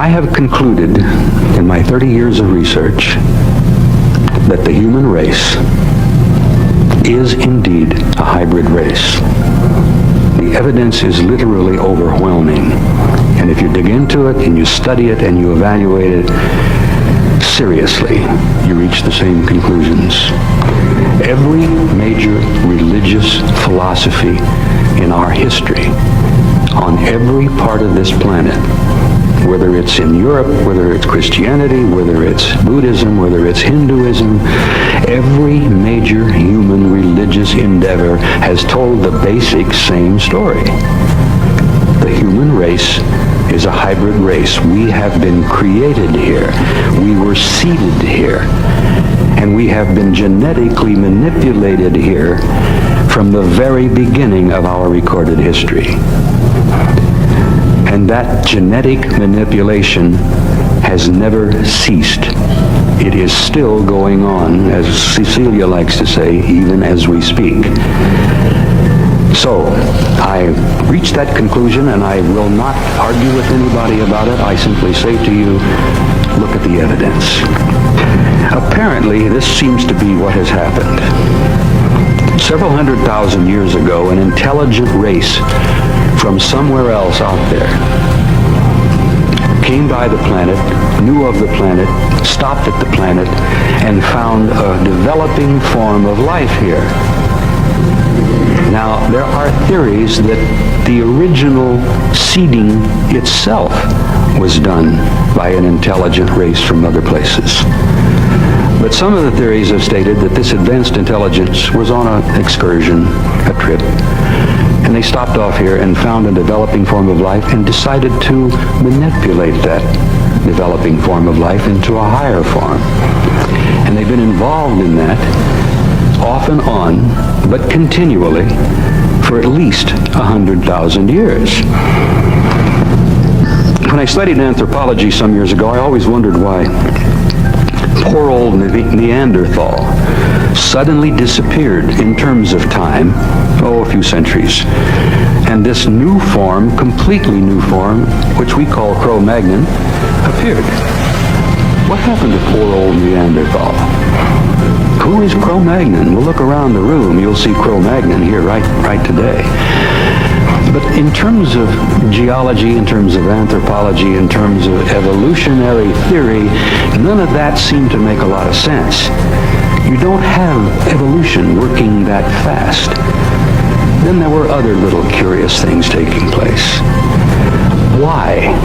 I have concluded in my 30 years of research that the human race is indeed a hybrid race. The evidence is literally overwhelming. And if you dig into it and you study it and you evaluate it seriously, you reach the same conclusions. Every major religious philosophy in our history, on every part of this planet, whether it's in Europe, whether it's Christianity, whether it's Buddhism, whether it's Hinduism, every major human religious endeavor has told the basic same story. The human race is a hybrid race. We have been created here. We were seeded here. And we have been genetically manipulated here from the very beginning of our recorded history. And that genetic manipulation has never ceased. It is still going on, as Cecilia likes to say, even as we speak. So, I reached that conclusion, and I will not argue with anybody about it. I simply say to you, look at the evidence. Apparently, this seems to be what has happened. Several 100,000 years ago, an intelligent race from somewhere else out there came by the planet, knew of the planet, stopped at the planet, and found a developing form of life here. Now, there are theories that the original seeding itself was done by an intelligent race from other places. But some of the theories have stated that this advanced intelligence was on an excursion, a trip, and they stopped off here and found a developing form of life and decided to manipulate that developing form of life into a higher form. And they've been involved in that off and on, but continually, for at least 100,000 years. When I studied anthropology some years ago, I always wondered why poor old Neanderthal suddenly disappeared in terms of time, a few centuries. And this new form, completely new form, which we call Cro-Magnon, appeared. What happened to poor old Neanderthal? Who is Cro-Magnon? We'll look around the room. You'll see Cro-Magnon here right today. But in terms of geology, in terms of anthropology, in terms of evolutionary theory, none of that seemed to make a lot of sense. You don't have evolution working that fast. Then there were other little curious things taking place. Why,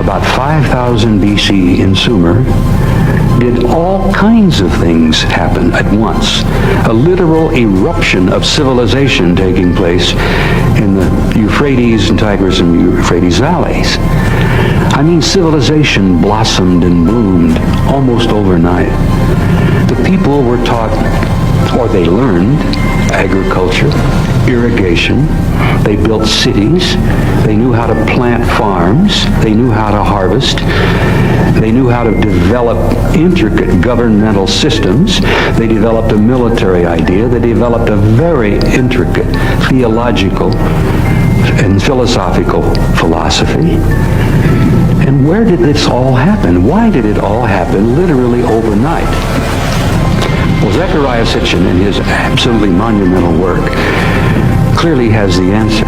about 5000 BC in Sumer, did all kinds of things happen at once? A literal eruption of civilization taking place in the Euphrates and Tigris and Euphrates valleys. I mean, civilization blossomed and bloomed almost overnight. The people were taught, or they learned, agriculture, irrigation. They built cities. They knew how to plant farms. They knew how to harvest. They knew how to develop intricate governmental systems. They developed a military idea. They developed a very intricate theological and philosophical philosophy. And where did this all happen? Why did it all happen literally overnight? Well, Zecharia Sitchin, in his absolutely monumental work, clearly has the answer.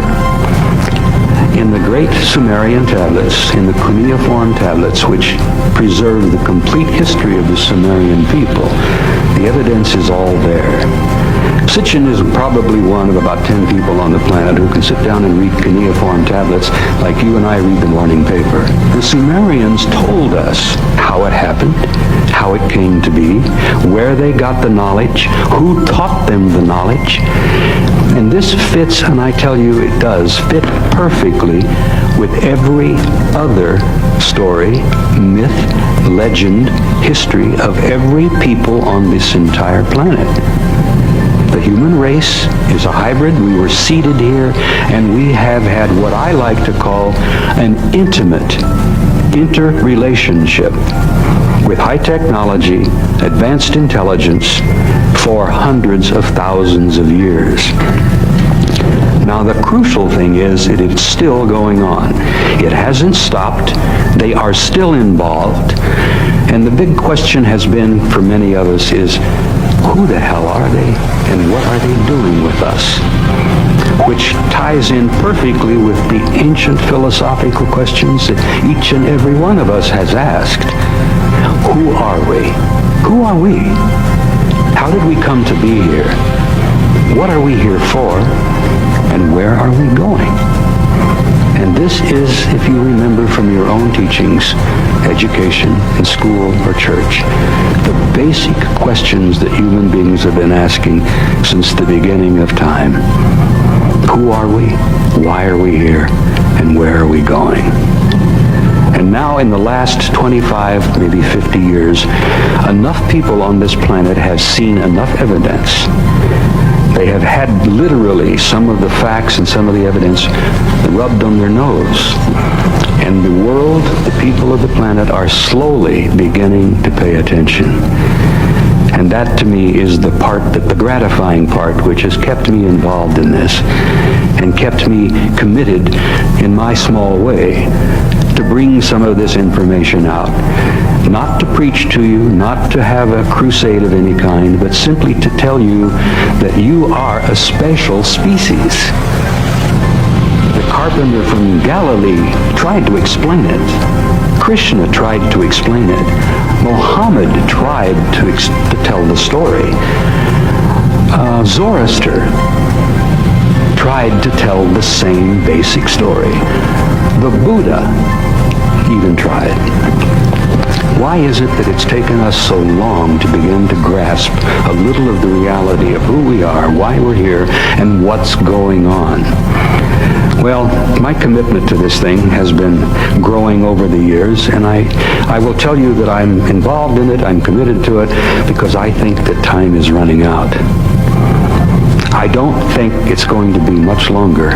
In the great Sumerian tablets, in the cuneiform tablets, which preserve the complete history of the Sumerian people, the evidence is all there. Sitchin is probably one of about 10 people on the planet who can sit down and read cuneiform tablets like you and I read the morning paper. The Sumerians told us how it happened, how it came to be, where they got the knowledge, who taught them the knowledge. And this fits, and I tell you it does, fit perfectly with every other story, myth, legend, history of every people on this entire planet. The human race is a hybrid. We were seeded here, and we have had what I like to call an intimate interrelationship with high technology, advanced intelligence for hundreds of thousands of years. Now, the crucial thing is that it's still going on. It hasn't stopped. They are still involved. And the big question has been, for many of us, is who the hell are they and what are they doing with us? Which ties in perfectly with the ancient philosophical questions that each and every one of us has asked. Who are we? Who are we? How did we come to be here? What are we here for? And where are we going? And this is, if you remember from your own teachings, education, in school or church, the basic questions that human beings have been asking since the beginning of time. Who are we? Why are we here? And where are we going? And now in the last 25, maybe 50 years, enough people on this planet have seen enough evidence. They have had literally some of the facts and some of the evidence rubbed on their nose. And the world, the people of the planet, are slowly beginning to pay attention. And that to me is the gratifying part, which has kept me involved in this and kept me committed in my small way to bring some of this information out. Not to preach to you, not to have a crusade of any kind, but simply to tell you that you are a special species. The carpenter from Galilee tried to explain it. Krishna tried to explain it. Muhammad tried to tell the story. Zoroaster tried to tell the same basic story. The Buddha even tried. Why is it that it's taken us so long to begin to grasp a little of the reality of who we are, why we're here, and what's going on? Well, my commitment to this thing has been growing over the years, and I will tell you that I'm involved in it, I'm committed to it, because I think that time is running out. I don't think it's going to be much longer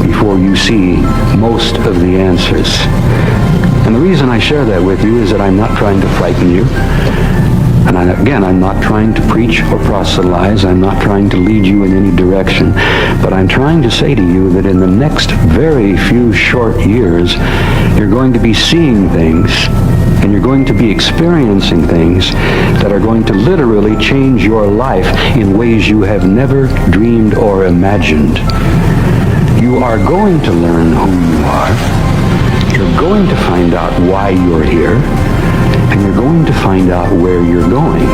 before you see most of the answers. And the reason I share that with you is that I'm not trying to frighten you. And I'm not trying to preach or proselytize. I'm not trying to lead you in any direction. But I'm trying to say to you that in the next very few short years, you're going to be seeing things and you're going to be experiencing things that are going to literally change your life in ways you have never dreamed or imagined. You are going to learn who you are. You're going to find out why you're here, and you're going to find out where you're going.